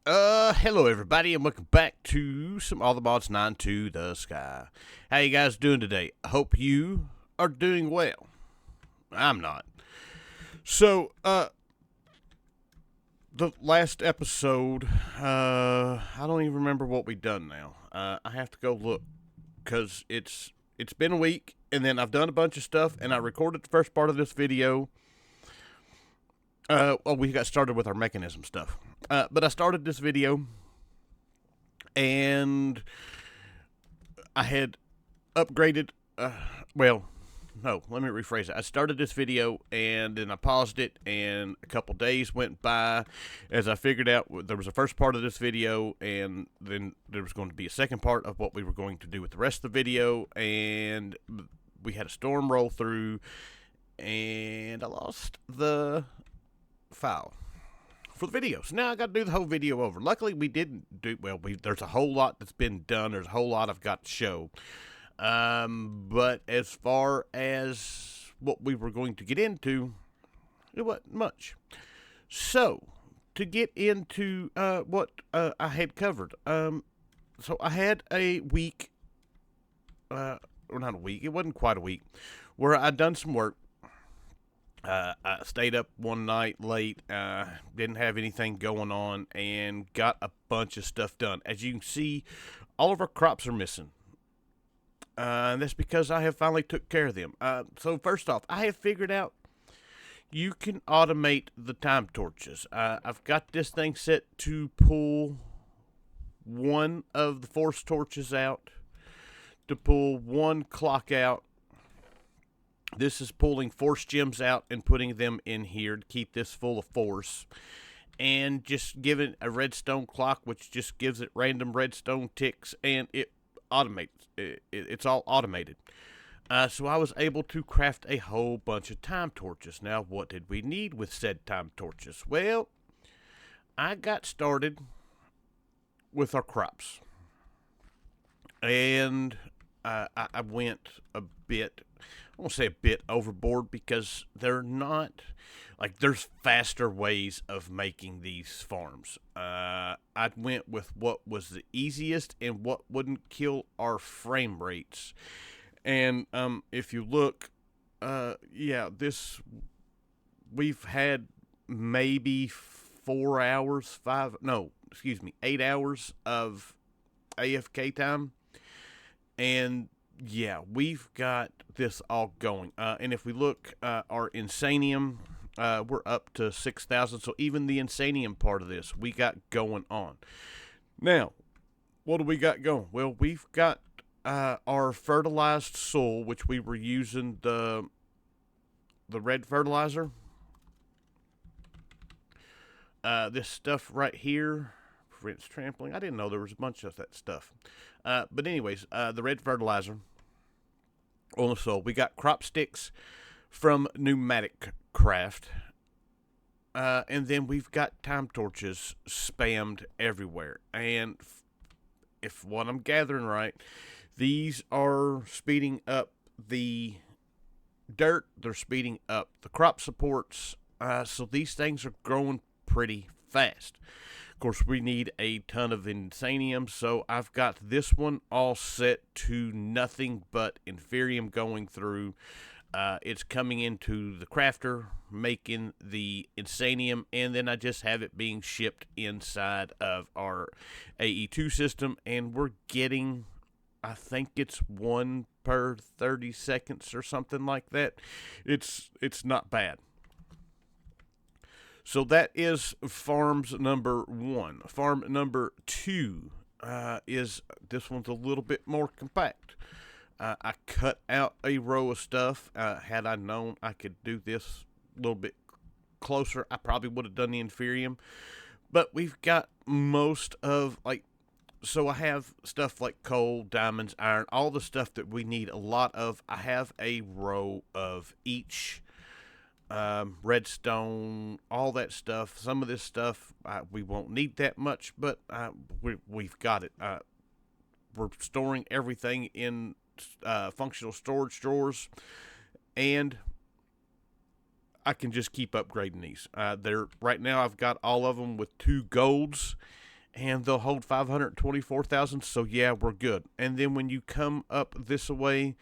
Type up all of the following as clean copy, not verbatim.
Hello everybody, and welcome back to some All the Mods 9 to the Sky. How you guys doing today? I hope you are doing well. I'm not. So, the last episode, I don't even remember what we done now. I have to go look, because it's been a week, and then I've done a bunch of stuff, and I recorded the first part of this video. We got started with our mechanism stuff. But I started this video, and I had upgraded. Well, no, let me rephrase it. I started this video, and then I paused it, and a couple days went by as I figured out there was a first part of this video, and then there was going to be a second part of what we were going to do with the rest of the video, and we had a storm roll through, and I lost the file for the video. So now I got to do the whole video over. Luckily, we didn't do well. There's a whole lot that's been done. There's a whole lot I've got to show. But as far as what we were going to get into, it wasn't much. So to get into what I had covered, so I had a week, or not a week. It wasn't quite a week, where I'd done some work. I stayed up one night late, didn't have anything going on, and got a bunch of stuff done. As you can see, all of our crops are missing. And that's because I have finally took care of them. So first off, I have figured out you can automate the time torches. I've got this thing set to pull one of the force torches out, to pull one clock out. This is pulling force gems out and putting them in here to keep this full of force. And just giving a redstone clock, which just gives it random redstone ticks, and it automates. It's all automated. So I was able to craft a whole bunch of time torches. Now, what did we need with said time torches? Well, I got started with our crops. And I went a bit, I won't say a bit overboard, because they're not, like, there's faster ways of making these farms. I went with what was the easiest and what wouldn't kill our frame rates. And if you look, we've had maybe 8 hours of AFK time. And yeah, we've got this all going. And if we look, our Insanium, we're up to 6,000. So even the Insanium part of this, we got going on. Now, what do we got going? Well, we've got our fertilized soil, which we were using the red fertilizer. This stuff right here prevents trampling. I didn't know there was a bunch of that stuff. But anyways, the red fertilizer on the soil. We got crop sticks from Pneumatic Craft. And then we've got time torches spammed everywhere. And if what I'm gathering right, these are speeding up the dirt. They're speeding up the crop supports. So these things are growing pretty fast. Of course, we need a ton of Insanium, so I've got this one all set to nothing but Inferium going through. It's coming into the crafter, making the Insanium, and then I just have it being shipped inside of our AE2 system, and we're getting, I think it's 1 per 30 seconds or something like that. It's not bad. So that is farms number 1. Farm number 2 is, this one's a little bit more compact. I cut out a row of stuff. Had I known I could do this a little bit closer, I probably would have done the Inferium. But we've got most of, like, so I have stuff like coal, diamonds, iron, all the stuff that we need a lot of. I have a row of each. Redstone, all that stuff. Some of this stuff we won't need that much, but we've got it. We're storing everything in functional storage drawers, and I can just keep upgrading these. They're right now. I've got all of them with 2 golds, and they'll hold 524,000. So yeah, we're good. And then when you come up this way,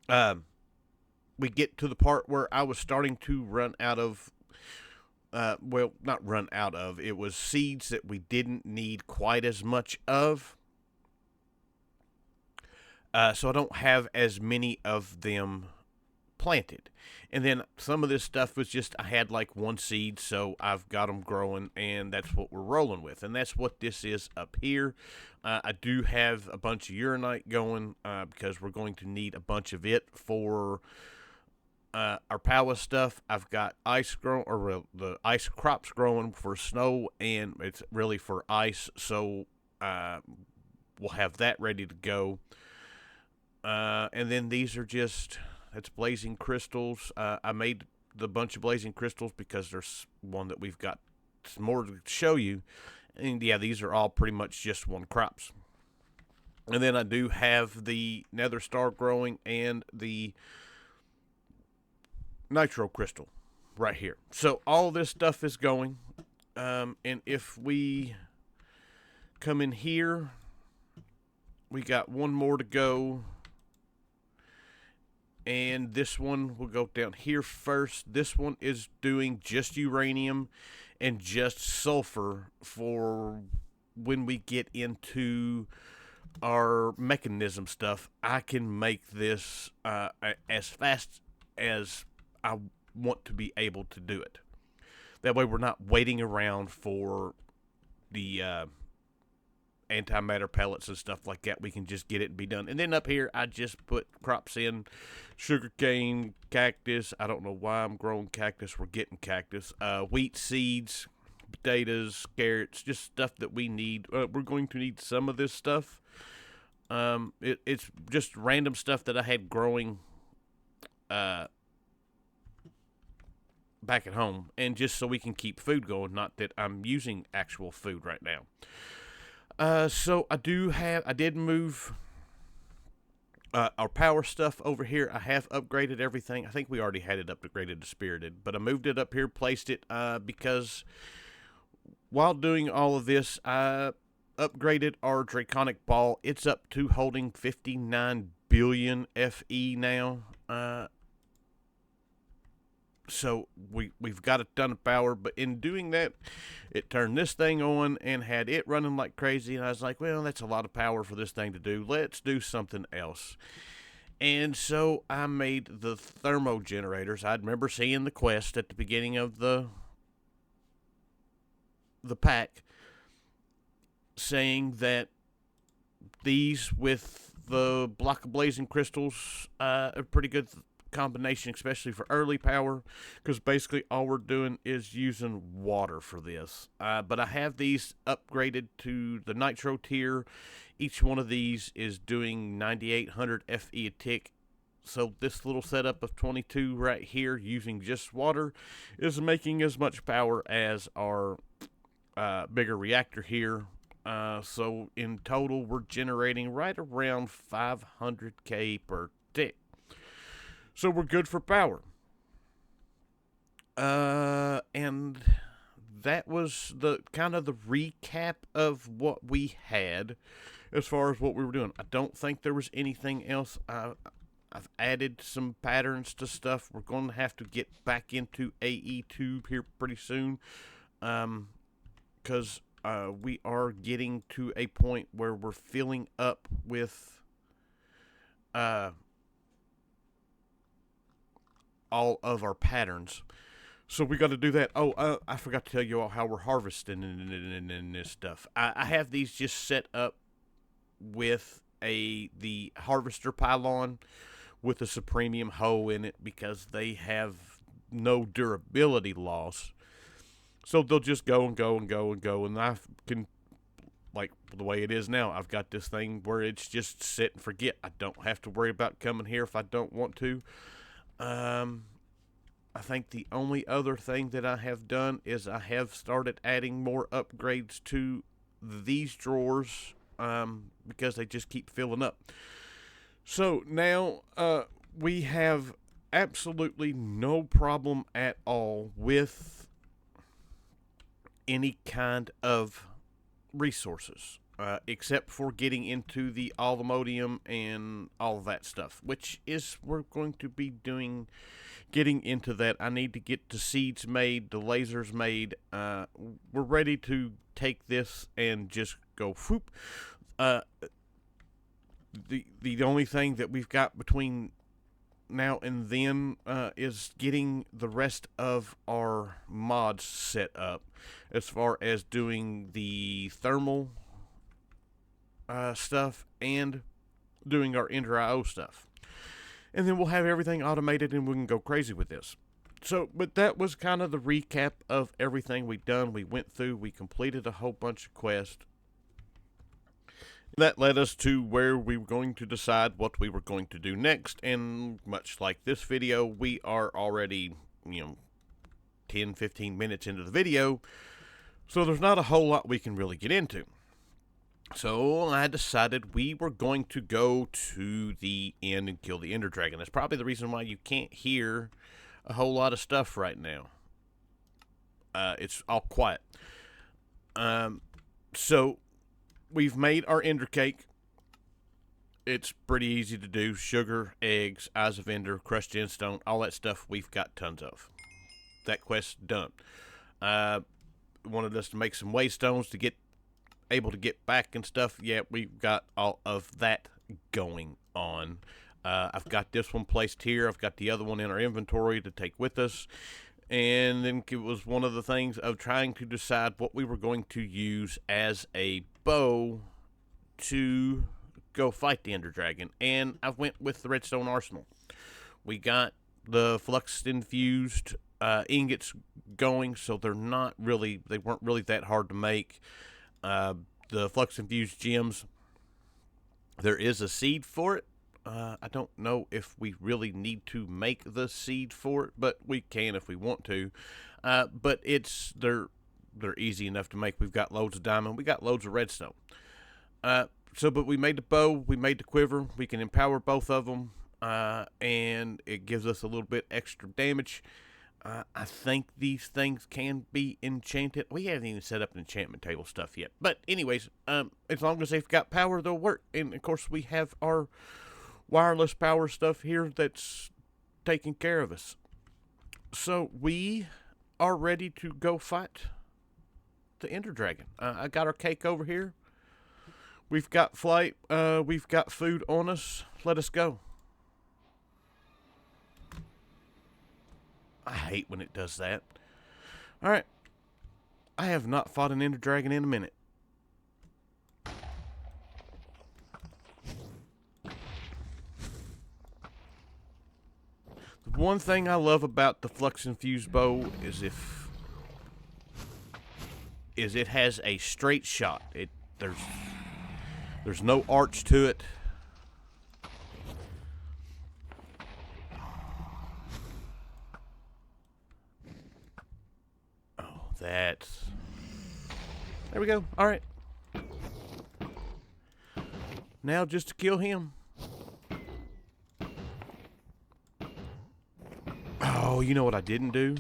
we get to the part where I was starting to run out of. Well, not run out of. It was seeds that we didn't need quite as much of. So I don't have as many of them planted. And then some of this stuff was just, I had like one seed, so I've got them growing, and that's what we're rolling with. And that's what this is up here. I do have a bunch of uranite going because we're going to need a bunch of it for our power stuff. I've got ice growing, or the ice crops growing for snow, and it's really for ice, so we'll have that ready to go. And then these are just, that's blazing crystals. I made the bunch of blazing crystals because there's one that we've got more to show you. And yeah, these are all pretty much just one crops. And then I do have the nether star growing and the nitro crystal right here. So all this stuff is going. And if we come in here, we got one more to go. And this one will go down here first. This one is doing just uranium and just sulfur for when we get into our mechanism stuff. I can make this as fast as I want to be able to do it. That way we're not waiting around for the antimatter pellets and stuff like that. We can just get it and be done. And then up here, I just put crops in: sugarcane, cactus. I don't know why I'm growing cactus. We're getting cactus. Wheat seeds, potatoes, carrots, just stuff that we need. We're going to need some of this stuff. It's just random stuff that I had growing back at home, and just so we can keep food going. Not that I'm using actual food right now. So I did move our power stuff over here. I have upgraded everything. I think we already had it upgraded to spirited, but I moved it up here, placed it, because while doing all of this, I upgraded our draconic ball. It's up to holding 59 billion FE now. So we've got a ton of power, but in doing that, it turned this thing on and had it running like crazy, and I was like, well, that's a lot of power for this thing to do. Let's do something else. And so I made the thermo generators. I remember seeing the quest at the beginning of the pack saying that these with the block of blazing crystals are pretty good combination, especially for early power, because basically all we're doing is using water for this. But I have these upgraded to the nitro tier. Each one of these is doing 9800 FE a tick. So this little setup of 22 right here using just water is making as much power as our bigger reactor here. So in total, we're generating right around 500k per tick. So we're good for power. And that was the kind of the recap of what we had as far as what we were doing. I don't think there was anything else. I've added some patterns to stuff. We're going to have to get back into AE Tube here pretty soon, because we are getting to a point where we're filling up with all of our patterns. So we got to do that. Oh, I forgot to tell you all how we're harvesting in this stuff. I have these just set up with the harvester pylon with a supremium hoe in it, because they have no durability loss. So they'll just go and go and go and go, and I can, like the way it is now, I've got this thing where it's just sit and forget. I don't have to worry about coming here if I don't want to. I think the only other thing that I have done is I have started adding more upgrades to these drawers, because they just keep filling up. So now we have absolutely no problem at all with any kind of resources, except for getting into the allomodium and all of that stuff, which is we're going to be getting into that. I need to get the seeds made, the lasers made. We're ready to take this and just go whoop. The only thing that we've got between now and then is getting the rest of our mods set up, as far as doing the thermal stuff and doing our Ender IO stuff. And then we'll have everything automated and we can go crazy with this. So, but that was kind of the recap of everything we've done. We went through, we completed a whole bunch of quests. That led us to where we were going to decide what we were going to do next. And much like this video, we are already, 10, 15 minutes into the video. So there's not a whole lot we can really get into. So I decided we were going to go to the end and kill the Ender Dragon. That's probably the reason why you can't hear a whole lot of stuff right now. It's all quiet. So we've made our Ender cake. It's pretty easy to do. Sugar, eggs, eyes of Ender, crushed gemstone, all that stuff we've got tons of. That quest's done. Wanted us to make some waystones to get able to get back and stuff. Yeah, we've got all of that going on. I've got this one placed here. I've got the other one in our inventory to take with us. And then it was one of the things of trying to decide what we were going to use as a bow to go fight the Ender Dragon. And I went with the Redstone Arsenal. We got the flux infused ingots going, so they weren't really that hard to make. The flux infused gems, there is a seed for it. I don't know if we really need to make the seed for it, but we can if we want to. But they're easy enough to make. We've got loads of diamond. We got loads of redstone. But we made the bow. We made the quiver. We can empower both of them, and it gives us a little bit extra damage. I think these things can be enchanted. We haven't even set up an enchantment table stuff yet. But anyways, as long as they've got power, they'll work. And, of course, we have our wireless power stuff here that's taking care of us. So we are ready to go fight the Ender Dragon. I got our cake over here. We've got flight. We've got food on us. Let us go. I hate when it does that. Alright. I have not fought an Ender Dragon in a minute. The one thing I love about the flux infused bow is it has a straight shot. There's no arch to it. There we go. All right. Now just to kill him. Oh, you know what I didn't do?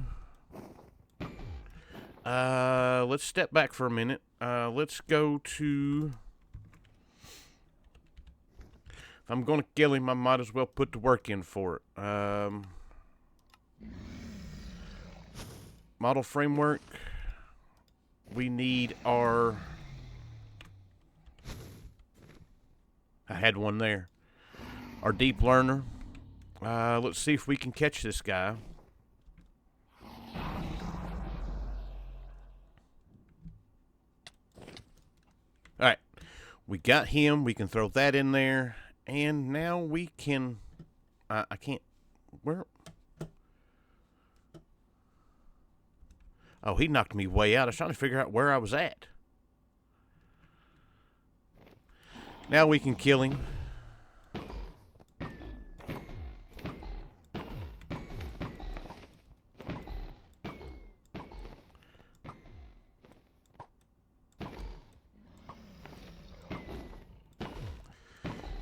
Let's step back for a minute. Let's go to... If I'm going to kill him, I might as well put the work in for it. Model framework. We need our... I had one there. Our deep learner. Let's see if we can catch this guy. Alright. We got him. We can throw that in there. And now we can... I can't... Where... Oh, he knocked me way out. I was trying to figure out where I was at. Now we can kill him.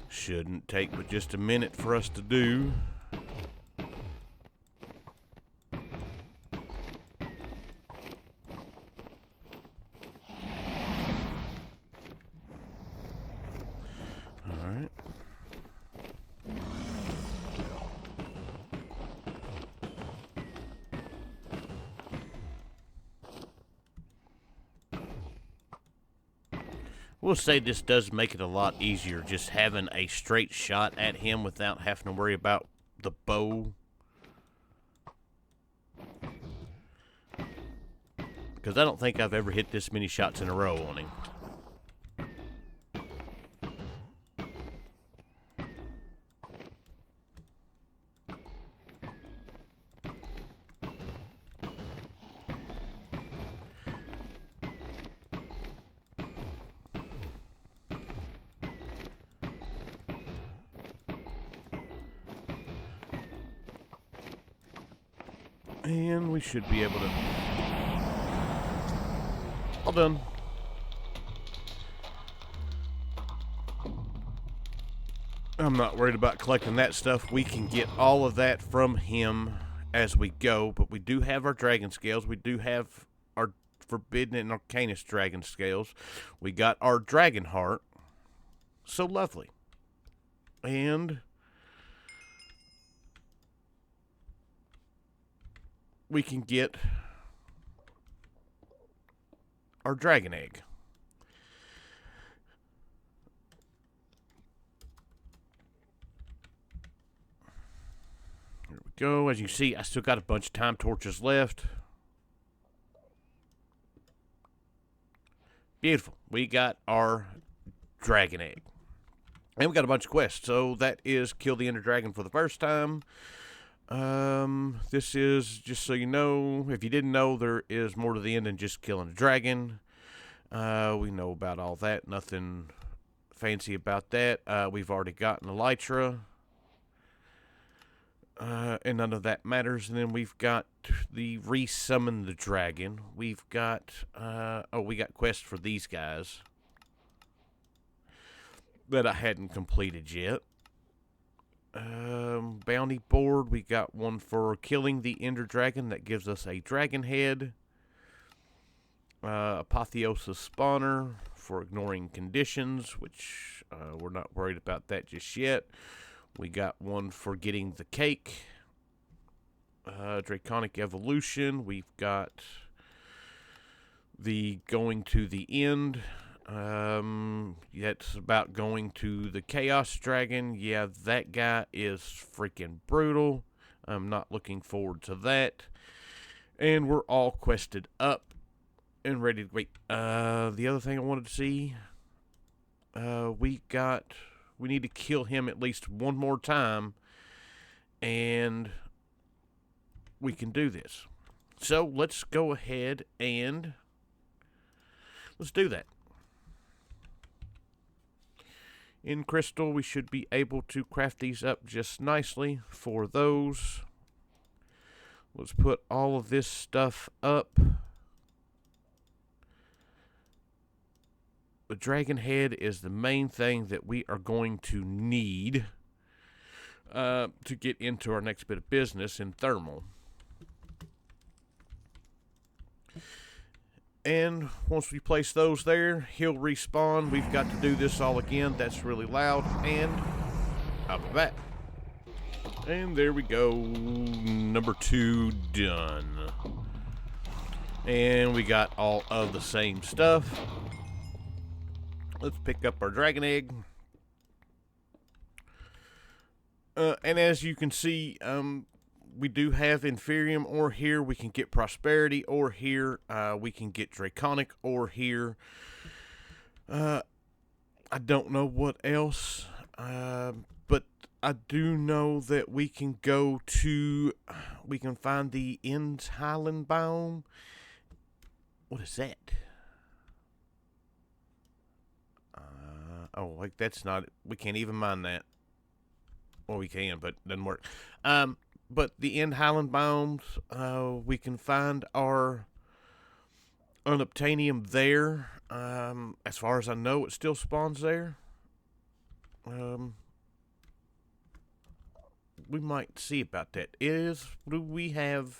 Shouldn't take but just a minute for us to do. We'll say this does make it a lot easier just having a straight shot at him without having to worry about the bow. Because I don't think I've ever hit this many shots in a row on him. And we should be able to... All done. I'm not worried about collecting that stuff. We can get all of that from him as we go. But we do have our dragon scales. We do have our forbidden and arcanist dragon scales. We got our dragon heart. So lovely. And... we can get our dragon egg. Here we go. As you see, I still got a bunch of time torches left. Beautiful. We got our dragon egg. And we got a bunch of quests. So that is kill the ender dragon for the first time. This is, just so you know, if you didn't know, there is more to the end than just killing a dragon. We know about all that. Nothing fancy about that. We've already gotten Elytra. And none of that matters. And then we've got the resummon the dragon. We've got, we got quests for these guys that I hadn't completed yet. Bounty board, we got one for killing the ender dragon that gives us a dragon head. Apotheosis spawner for ignoring conditions, which we're not worried about that just yet. We got one for getting the cake. Draconic evolution, we've got the going to the end. That's about going to the Chaos Dragon. Yeah, that guy is freaking brutal. I'm not looking forward to that. And we're all quested up and ready to wait. The other thing I wanted to see, we need to kill him at least one more time, and we can do this. So let's go ahead and let's do that. In crystal, we should be able to craft these up just nicely for those. Let's put all of this stuff up. The dragon head is the main thing that we are going to need to get into our next bit of business in thermal. And once we place those there, he'll respawn. We've got to do this all again. That's really loud. And I'll be back. And there we go. Number 2 done. And we got all of the same stuff. Let's pick up our dragon egg. And as you can see, we do have Inferium ore here. We can get Prosperity ore here. We can get Draconic ore here. I don't know what else. But I do know that we can go to... we can find the End Highland biome. What is that? Like that's not... we can't even mine that. Well, we can, but it doesn't work. But the End Highland biomes, we can find our unobtainium there. As far as I know, it still spawns there. We might see about that. Do we have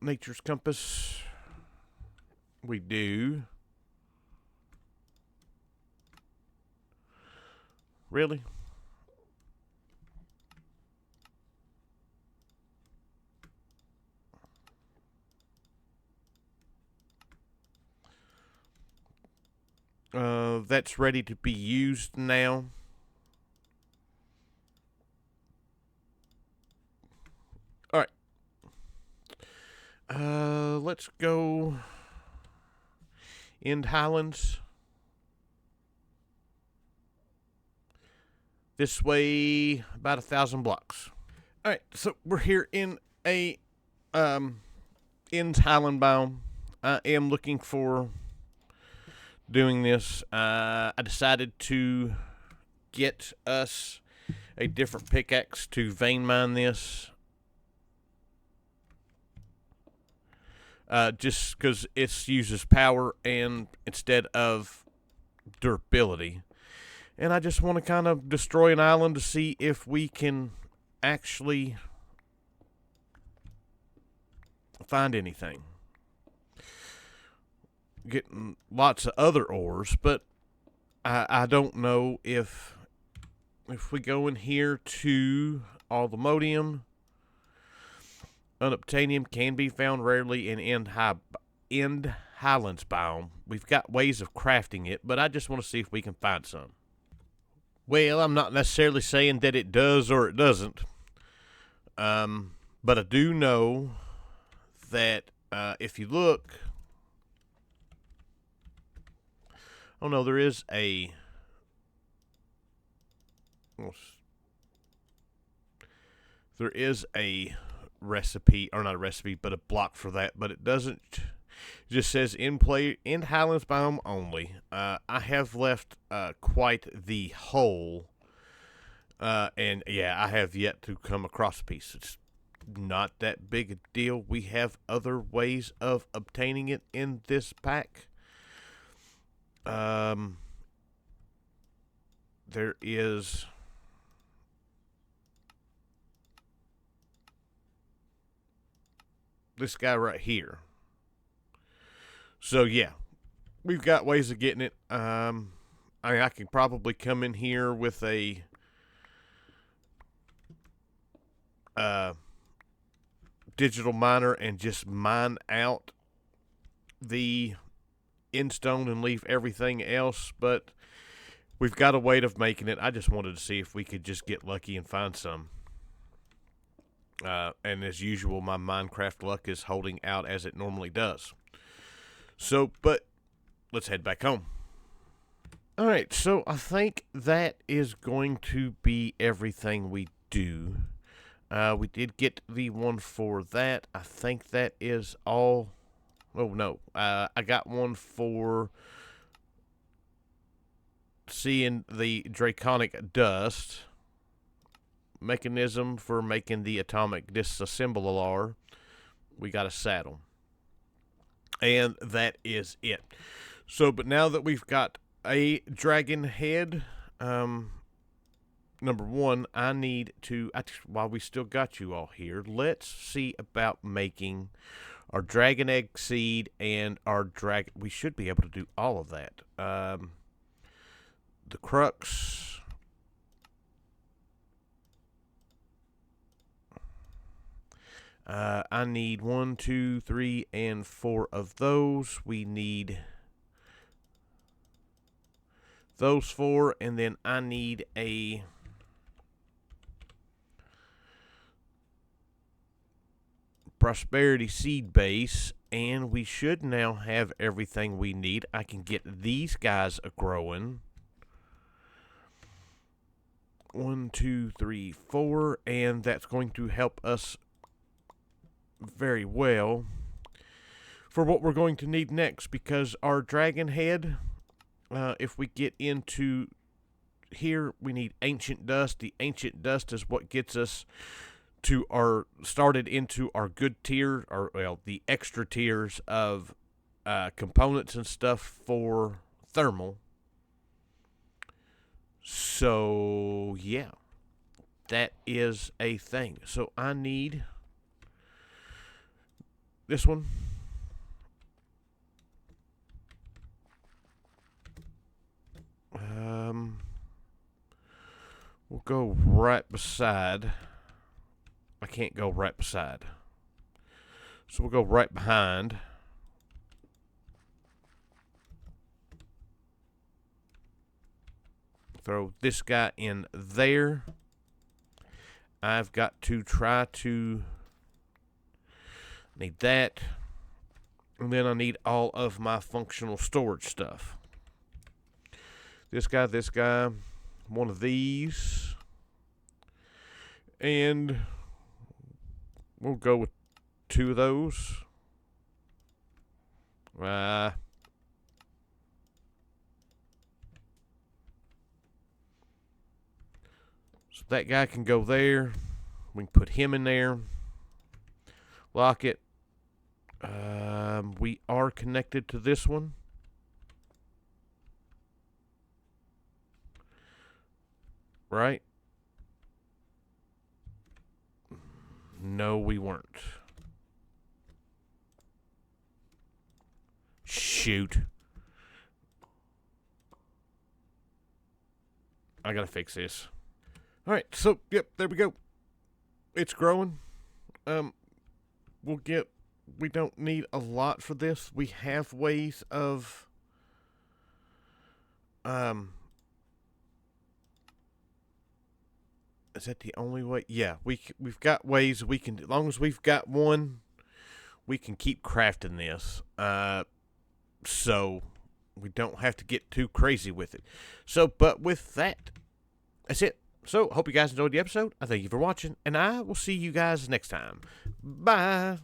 Nature's Compass? We do. Really? that's ready to be used now. All right. Let's go End Highlands. This way, about 1,000 blocks. All right, so we're here in a End Highland biome. I am looking for doing this. I decided to get us a different pickaxe to vein mine this. Just because it uses power and instead of durability. And I just want to kind of destroy an island to see if we can actually find anything. Getting lots of other ores, but I don't know if we go in here to Allthemodium, unobtainium can be found rarely in End Highlands biome. We've got ways of crafting it, but I just want to see if we can find some. Well, I'm not necessarily saying that it does or it doesn't. But I do know that if you look, oh no, there is a recipe, or not a recipe, but a block for that. But it doesn't. It just says in Highlands biome only. I have left quite the hole, and yeah, I have yet to come across a piece. It's not that big a deal. We have other ways of obtaining it in this pack. There is this guy right here. So yeah, we've got ways of getting it. I can probably come in here with a digital miner and just mine out the endstone and leave everything else, but we've got a way of making it. I just wanted to see if we could just get lucky and find some. And as usual, my Minecraft luck is holding out as it normally does. So, but let's head back home. Alright, so I think that is going to be everything we do. We did get the one for that. I think that is all. Oh, no. I got one for seeing the draconic dust. Mechanism for making the atomic disassembler. We got a saddle. And that is it. So, but now that we've got a dragon head, number one, I need to, while we still got you all here, let's see about making our dragon egg seed and our dragon. We should be able to do all of that. The crux. I need 1, 2, 3, and 4 of those. We need those 4, and then I need a prosperity seed base, and we should now have everything we need. I can get these guys growing. 1, 2, 3, 4, and that's going to help us very well for what we're going to need next, because our dragon head, if we get into here, we need ancient dust. The ancient dust is what gets us to started into our good tier, or well, the extra tiers of components and stuff for thermal. So yeah, that is a thing. So I need this one. We'll go right beside. I can't go right beside. So we'll go right behind. Throw this guy in there. I've got to try to need that. And then I need all of my functional storage stuff. This guy, one of these. And we'll go with 2 of those. So that guy can go there. We can put him in there. Lock it. We are connected to this one. Right? No, we weren't. Shoot. I gotta fix this. Alright, so, yep, there we go. It's growing. We don't need a lot for this. We have ways of, is that the only way? Yeah, we've got ways we can, as long as we've got one, we can keep crafting this. So we don't have to get too crazy with it. So, but with that, that's it. So, hope you guys enjoyed the episode. I thank you for watching, and I will see you guys next time. Bye.